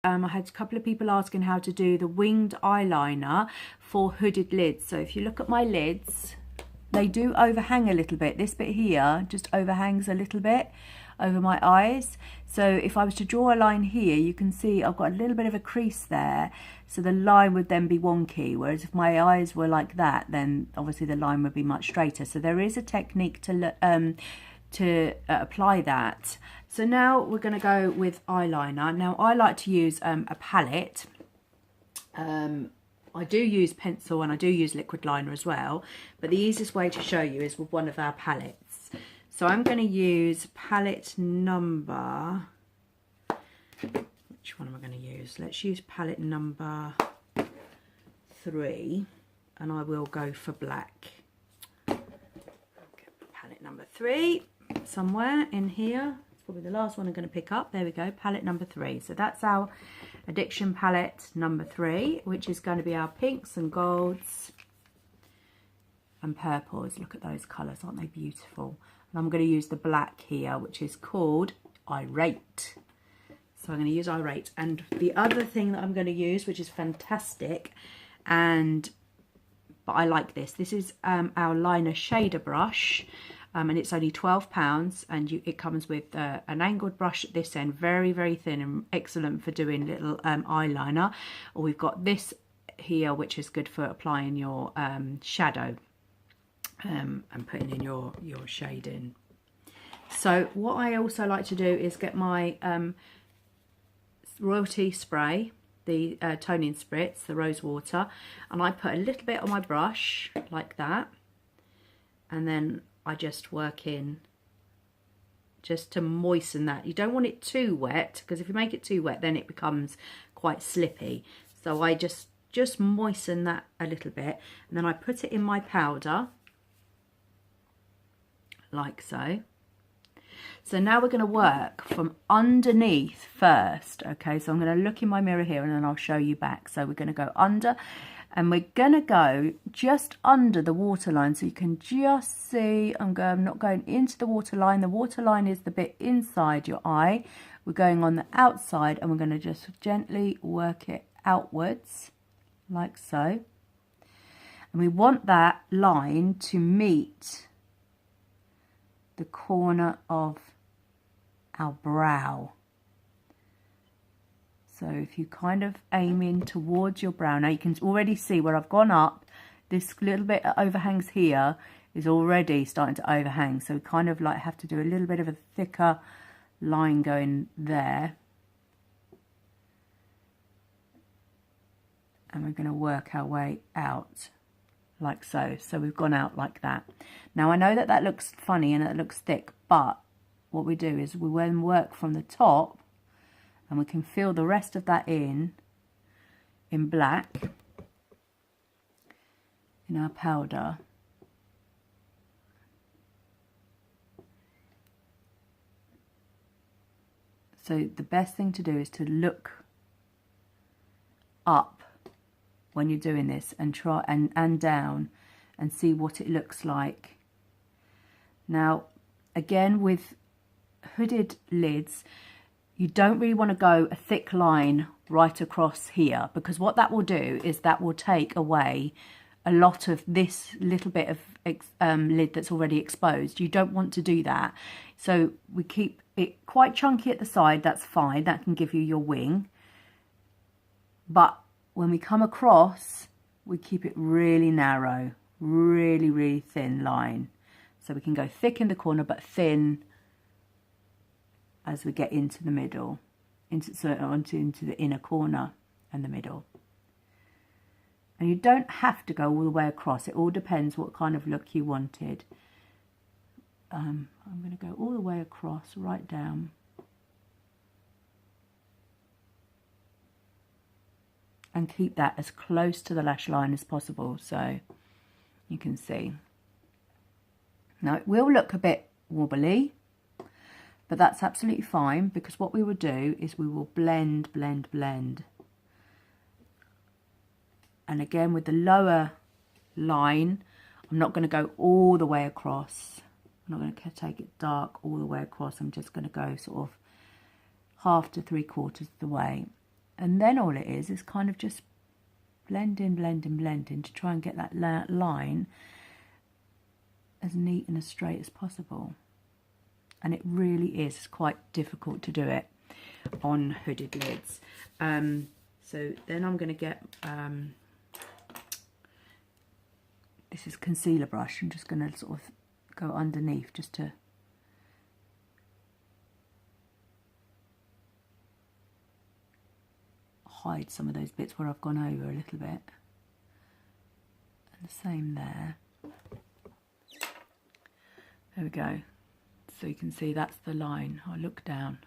I had a couple of people asking how to do the winged eyeliner for hooded lids. So if you look at my lids, they do overhang a little bit. This bit here just overhangs a little bit over my eyes. So if I was to draw a line here, you can see I've got a little bit of a crease there. So the line would then be wonky. Whereas if my eyes were like that, then obviously the line would be much straighter. So there is a technique to apply that. So now we're going to go with eyeliner. Now I like to use a palette. I do use pencil and I do use liquid liner as well, but the easiest way to show you is with one of our palettes. So I'm going to use palette number, which one am I going to use? Let's use palette number 3, and I will go for black. Okay, palette number 3 somewhere in here. It's probably the last one I'm going to pick up. There we go, palette number 3. So that's our Addiction palette number 3, which is going to be our pinks and golds and purples. Look at those colours, aren't they beautiful? And I'm going to use the black here, which is called Irate. So I'm going to use Irate. And the other thing that I'm going to use, which is fantastic, but I like this. This is our liner shader brush. And it's only £12, and it comes with an angled brush at this end, very, very thin and excellent for doing little eyeliner. Or we've got this here, which is good for applying your shadow and putting in your shade in. So what I also like to do is get my Royalty spray, the toning spritz, the rose water, and I put a little bit on my brush like that, and then I just work in just to moisten that. You don't want it too wet, because if you make it too wet then it becomes quite slippy. So I just moisten that a little bit, and then I put it in my powder like so. So now we're going to work from underneath first. Okay, so I'm going to look in my mirror here and then I'll show you back. So we're going to go under, and we're going to go just under the waterline, so you can just see I'm not going into the waterline. The waterline is the bit inside your eye. We're going on the outside, and we're going to just gently work it outwards like so. And we want that line to meet the corner of our brow. So if you kind of aim in towards your brow, now you can already see where I've gone up, this little bit that overhangs here is already starting to overhang. So we kind of like have to do a little bit of a thicker line going there. And we're going to work our way out like so. So we've gone out like that. Now I know that that looks funny and it looks thick, but what we do is we then work from the top, and we can fill the rest of that in black in our powder. So the best thing to do is to look up when you're doing this, and try and down, and see what it looks like. Now again, with hooded lids, you don't really want to go a thick line right across here, because what that will do is that will take away a lot of this little bit of lid that's already exposed. You don't want to do that. So we keep it quite chunky at the side. That's fine. That can give you your wing. But when we come across, we keep it really narrow, really, really thin line. So we can go thick in the corner, but thin as we get into the middle, into the inner corner and the middle. And you don't have to go all the way across. It all depends what kind of look you wanted. I'm going to go all the way across, right down. And keep that as close to the lash line as possible, so you can see. Now it will look a bit wobbly, but that's absolutely fine, because what we will do is we will blend, blend, blend. And again, with the lower line, I'm not going to go all the way across. I'm not going to take it dark all the way across. I'm just going to go sort of half to 3/4 of the way. And then all it is kind of just blending, blending, blending to try and get that line as neat and as straight as possible. And it really is quite difficult to do it on hooded lids. So then I'm going to get, this is concealer brush. I'm just going to sort of go underneath just to hide some of those bits where I've gone over a little bit. And the same there. There we go. So you can see that's the line. I'll look down,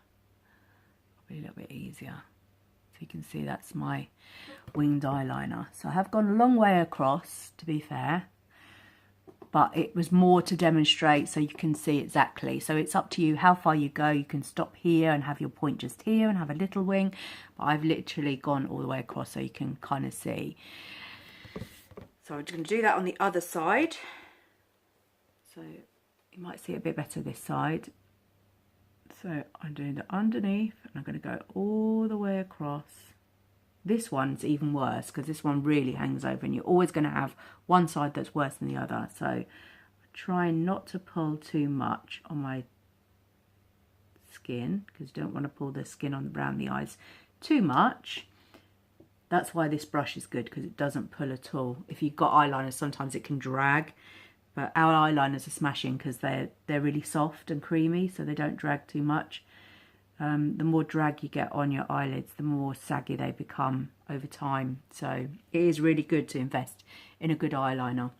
probably a little bit easier. So you can see that's my winged eyeliner. So I have gone a long way across, to be fair, but it was more to demonstrate so you can see exactly. So it's up to you how far you go. You can stop here and have your point just here and have a little wing, but I've literally gone all the way across so you can kind of see. So I'm going to do that on the other side. So you might see it a bit better this side. So I'm doing the underneath and I'm going to go all the way across. This one's even worse because this one really hangs over and you're always going to have one side that's worse than the other. So I'm trying not to pull too much on my skin because you don't want to pull the skin around the eyes too much. That's why this brush is good, because it doesn't pull at all. If you've got eyeliner, sometimes it can drag. But our eyeliners are smashing because they're really soft and creamy, so they don't drag too much. The more drag you get on your eyelids, the more saggy they become over time. So it is really good to invest in a good eyeliner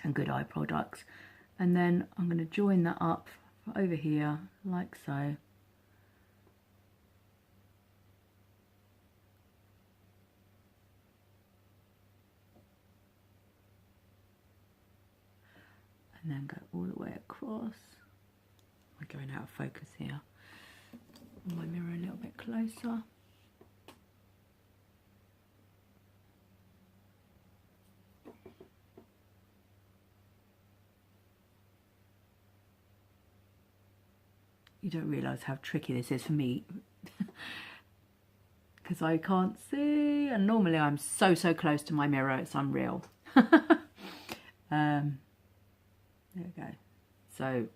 and good eye products. And then I'm going to join that up over here like so. And then go all the way across. I'm going out of focus here. My mirror a little bit closer. You don't realise how tricky this is for me because I can't see, and normally I'm so close to my mirror, it's unreal. There we go. So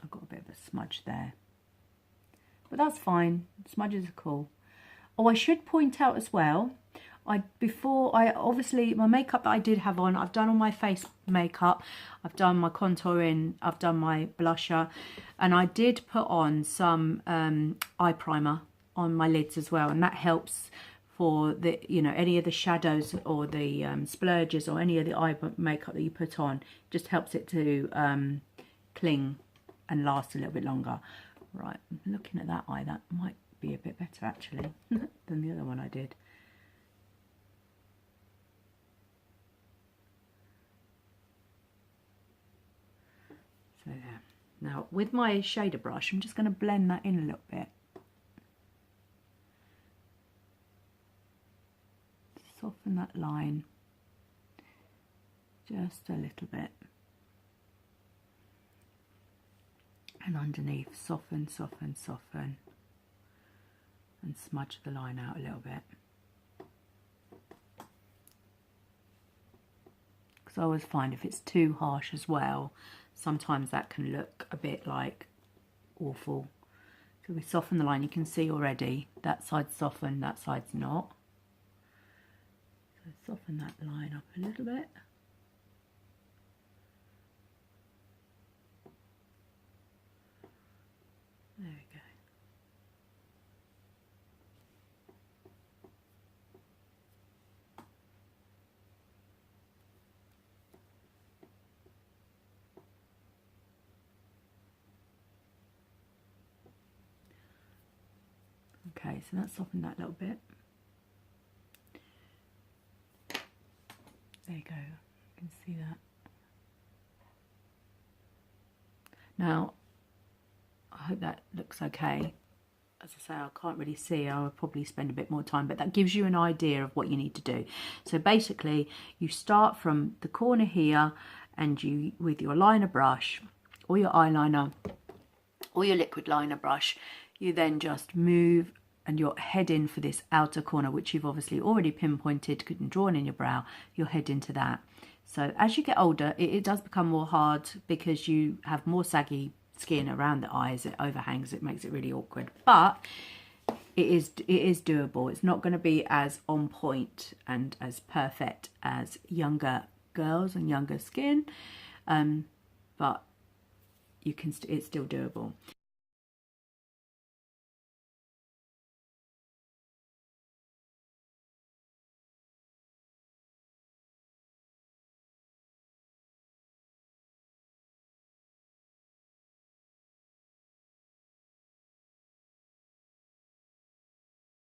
I've got a bit of a smudge there, but that's fine. Smudges are cool. Oh, I should point out as well, obviously my makeup that I did have on, I've done all my face makeup, I've done my contouring, I've done my blusher, and I did put on some eye primer on my lids as well, and that helps for the, you know, any of the shadows or the splurges or any of the eye makeup that you put on. Just helps it to cling and last a little bit longer. Right, I'm looking at that eye, that might be a bit better actually than the other one I did. So there. Now with my shader brush, I'm just going to blend that in a little bit. Soften that line just a little bit, and underneath soften, soften, soften, and smudge the line out a little bit, because I always find if it's too harsh as well, sometimes that can look a bit like awful. So we soften the line. You can see already that side's softened, that side's not. Soften that line up a little bit. There we go. Okay, so that's softened that little bit. There you go, you can see that. Now, I hope that looks okay. As I say, I can't really see, I will probably spend a bit more time, but that gives you an idea of what you need to do. So basically, you start from the corner here, and you, with your liner brush, or your eyeliner, or your liquid liner brush, you then just move and you're heading for this outer corner, which you've obviously already pinpointed and drawn in your brow, you're heading to that. So as you get older, it does become more hard because you have more saggy skin around the eyes. It overhangs, it makes it really awkward, but it is doable. It's not going to be as on point and as perfect as younger girls and younger skin, but you can it's still doable.